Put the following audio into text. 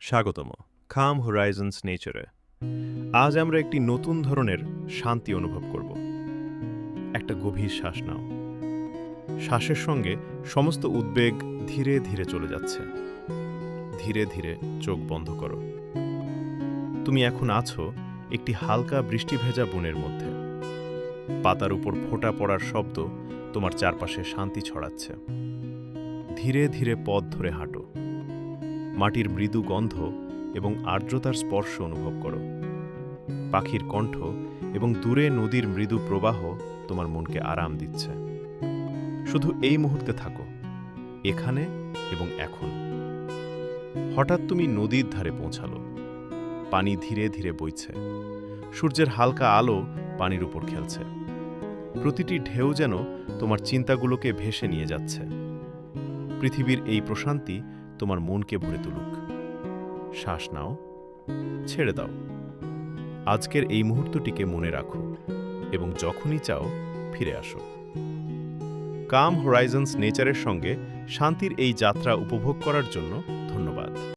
স্বাগতম কাম হোরাইজনস নেচারে। আজ আমরা একটি নতুন ধরনের শান্তি অনুভব করব। একটা গভীর শ্বাস নাও। শ্বাসের সঙ্গে সমস্ত উদ্বেগ ধীরে ধীরে চলে যাচ্ছে। ধীরে ধীরে চোখ বন্ধ করো। তুমি এখন আছো একটি হালকা বৃষ্টি ভেজা বনের মধ্যে। পাতার উপর ফোঁটা পড়ার শব্দ তোমার চারপাশে শান্তি ছড়াচ্ছে। ধীরে ধীরে পথ ধরে হাঁটো। মাটির মৃদু গন্ধ এবং আর্দ্রতার স্পর্শ অনুভব করো। পাখির কণ্ঠ এবং দূরে নদীর মৃদু প্রবাহ তোমার মনকে আরাম দিচ্ছে। শুধু এই মুহূর্তে থাকো, এখানে এবং এখন। হঠাৎ তুমি নদীর ধারে পৌঁছালো। পানি ধীরে ধীরে বইছে। সূর্যের হালকা আলো পানির উপর খেলছে। প্রতিটি ঢেউ যেন তোমার চিন্তাগুলোকে ভেসে নিয়ে যাচ্ছে। পৃথিবীর এই প্রশান্তি তোমার মনকে ভরে তুলুক। শ্বাস নাও, ছেড়ে দাও। আজকের এই মুহূর্তটিকে মনে রাখো এবং যখনই চাও ফিরে আসো। কাম হোরাইজনস নেচারের সঙ্গে শান্তির এই যাত্রা উপভোগ করার জন্য ধন্যবাদ।